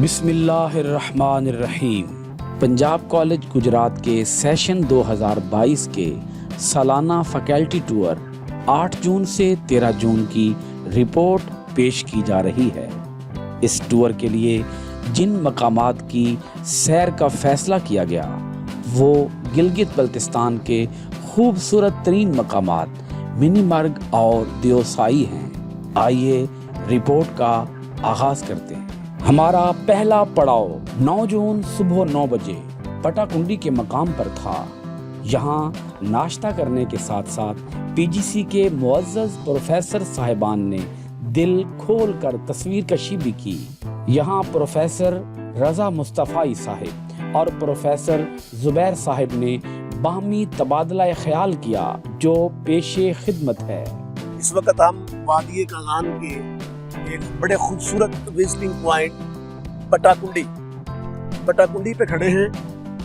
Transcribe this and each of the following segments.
बिस्मिल्लाह अर्रहमान Ar-Rahim. Punjab college Gujarat के session 2022 के सालाना फैकल्टी टूर 8 जून से 13 जून की रिपोर्ट पेश की जा रही है। इस टूर के लिए जिन मकामात की सैर का फैसला किया गया वो गिलगित बल्तिस्तान के खूबसूरत तरीन मकामात मिनीमर्ग और दियोसाई हैं। आइए रिपोर्ट का आगाज़ करते हैं। हमारा पहला पड़ाव 9 जून सुबह 9 बजे पटाकुंडी के मकाम पर था। यहाँ नाश्ता करने के साथ साथ पीजीसी के मुअज़्ज़ज़ प्रोफेसर साहिबान ने दिल खोल कर तस्वीर कशी भी की। यहाँ प्रोफेसर रज़ा मुस्तफ़ाई साहिब और प्रोफेसर ज़ुबैर साहिब ने बाहमी तबादला ख्याल किया जो पेशे खिदमत है। इस वक्त हम वादी कागान के एक बड़े खूबसूरत विजिटिंग पॉइंट पटाकुंडी पे खड़े हैं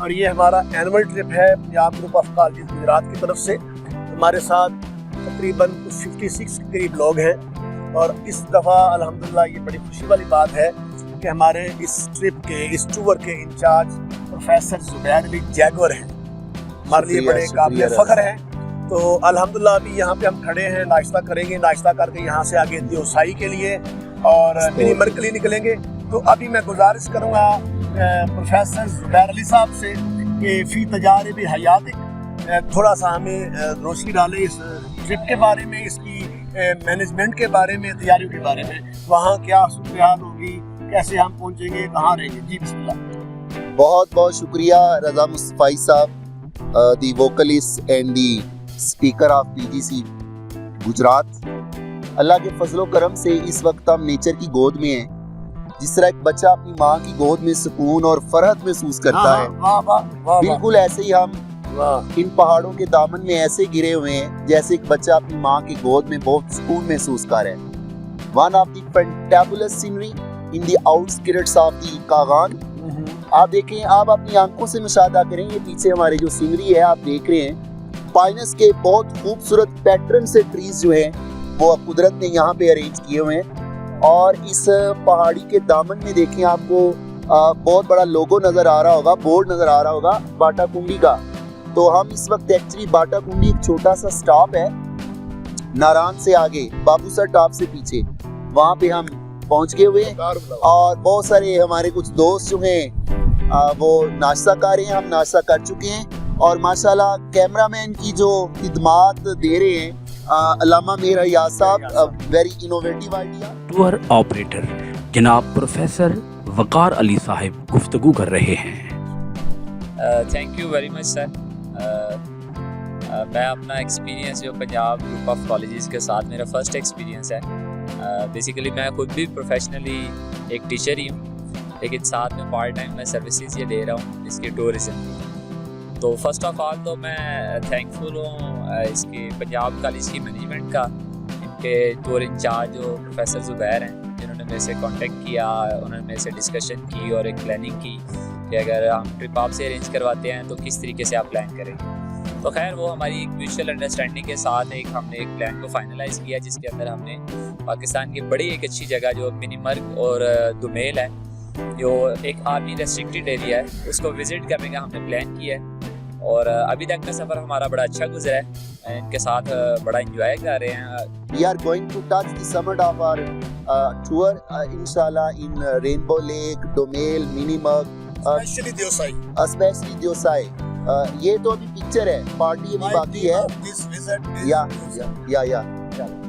और ये हमारा एनुअल ट्रिप है Punjab group of college Gujarat की तरफ से। हमारे साथ तकरीबन 56 के करीब लोग हैं और इस दफ़ा अल्हम्दुलिल्लाह ये बड़ी खुशी वाली बात है कि हमारे इस ट्रिप के इस टूर के इंचार्ज प्रोफेसर ज़ुबैर अली जैगवर हैं। हमारे लिए बड़े काबिल फ़ख्र हैं। तो अल्हम्दुलिल्लाह अभी यहाँ पे हम खड़े हैं, नाश्ता करेंगे, नाश्ता करके यहाँ से आगे दियोसाई के लिए और मिनीमर्ग के लिए निकलेंगे। तो अभी मैं गुजारिश करूँगा प्रोफेसर ज़ुबैर अली साहब से कि फ़ी तजारिब हयातिक थोड़ा सा हमें रोशनी डालें इस ट्रिप के बारे में, इसकी मैनेजमेंट के बारे में, तैयारियों के बारे में, वहाँ क्या सूरत होगी, कैसे हम पहुँचेंगे, कहाँ रहेंगे। जी बिस्मिल्लाह। बहुत बहुत शुक्रिया रज़ा मुस्तफ़ाई साहब, the vocalist and the speaker of PGC Gujarat. अल्लाह के फजलो करम से इस वक्त हम नेचर की गोद में हैं। जिस तरह एक बच्चा अपनी माँ की गोद में सुकून और फरहत महसूस करता है, बिल्कुल ऐसे ही हम इन पहाड़ों के दामन में ऐसे गिरे हुए हैं जैसे एक बच्चा अपनी माँ की गोद में बहुत सुकून महसूस कर रहा है। One of the fantabulous scenery in the outskirts of the Kaghan. आप देखें, आप अपनी आंखों से मुशाहदा करें, ये पीछे हमारे जो सीनरी है आप देख रहे हैं, पाइनस के बहुत खूबसूरत पैटर्न से ट्रीज जो हैं वो कुदरत ने यहाँ पे अरेंज किए हुए हैं। और इस पहाड़ी के दामन में देखें, आपको बहुत बड़ा लोगो नज़र आ रहा होगा, बोर्ड नज़र आ रहा होगा बाटाकुंडी का। तो हम इस वक्त एक्चुअली बाटाकुंडी एक छोटा सा स्टॉप है नारायण से आगे, बाबूसर टॉप से पीछे, वहाँ पे हम पहुँच गए हुए हैं। और बहुत सारे हमारे कुछ दोस्त जो हैं वो नाश्ता कर रहे हैं, हम नाश्ता कर चुके हैं। और माशाल्लाह कैमरामैन की जो खिदमात दे रहे हैं अल्लामा मेहर हयात साहब, very innovative idea. Tour operator जनाब प्रोफेसर वकार अली साहिब गुफ्तगू कर रहे हैं। Thank you very much sir. मैं अपना एक्सपीरियंस जो पंजाब ग्रुप ऑफ कॉलेजेस के साथ मेरा फर्स्ट एक्सपीरियंस है। बेसिकली मैं खुद भी प्रोफेशनली एक टीचर ही हूँ, लेकिन साथ में पार्ट टाइम मैं सर्विसेज ये दे रहा हूँ इसके टूरिज़म की। तो फर्स्ट ऑफ ऑल तो मैं थैंकफुल हूँ इसके पंजाब कॉलेज की मैनेजमेंट का, इनके टूर इंचार्ज जो प्रोफेसर ज़ुबैर हैं, जिन्होंने मेरे से कांटेक्ट किया, उन्होंने मेरे से डिस्कशन की और एक प्लानिंग की कि अगर हम ट्रिप आपसे अरेंज करवाते हैं तो किस तरीके से आप प्लान करेंगे। तो खैर वो हमारी एक म्यूचुअल अंडरस्टैंडिंग के साथ हमने एक प्लान को फाइनलाइज़ किया, जिसके अंदर हमने पाकिस्तान की बड़ी एक अच्छी जगह जो मिनीमर्ग और दुमेल है, जो एक आर्मी रेस्ट्रिक्टेड एरिया है, उसको विज़िट करने का हमने प्लान किया है। और अभी तक का सफ़र हमारा बड़ा अच्छा गुजरा है, इनके साथ बड़ा एंजॉय कर रहे हैं। We are going to touch the summit of our tour, inshallah, in Rainbow Lake, Domel, Minimurg, especially Diosai. ये तो अभी पिक्चर है, पार्टी अभी बाकी है। या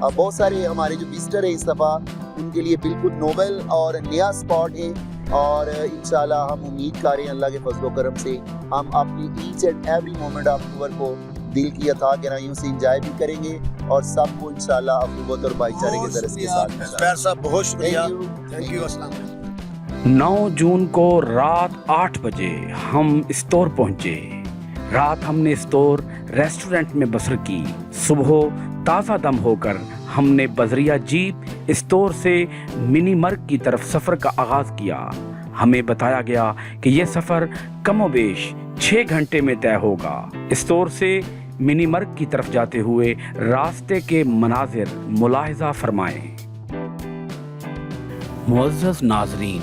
बहुत सारे हमारे जो विजिटर है इस दफ़ा, उनके लिए बिल्कुल नोवेल और नया स्पॉट है। और इंशाल्लाह हम उम्मीद कर रहे हैं अल्लाह के फजलो करम से हम अपनी each and every moment of tour को दिल की अता गहराइयों से एंजॉय भी करेंगे और सबको इंशाल्लाह अखुवत और भाईचारे के दरस के साथ। बहुत शुक्रिया, थैंक यू। अस्सलाम वालेकुम। 9 जून को रात 8 बजे हम इस्तौर पहुंचे। रात हमने इस्तौर रेस्टोरेंट में बसर की। सुबह ताज़ा दम होकर हमने बजरिया जीप इस्तौर से मिनीमर्ग की तरफ सफ़र का आगाज़ किया। हमें बताया गया कि यह सफ़र कमोबेश 6 घंटे में तय होगा। इस्तौर से मिनीमर्ग की तरफ जाते हुए रास्ते के मनाजिर मुलाहिजा फरमाएं। मुअज़्ज़ज़ नाज़रीन,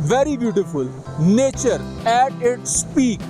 very beautiful, nature at its peak.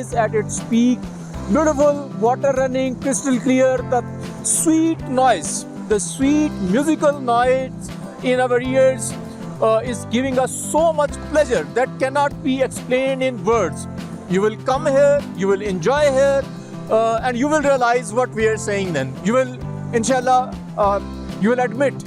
is at its peak, beautiful water running crystal clear, the sweet noise, the sweet musical noise in our ears is giving us so much pleasure that cannot be explained in words. You will come here, you will enjoy here, and you will realize what we are saying then. You will inshallah you will admit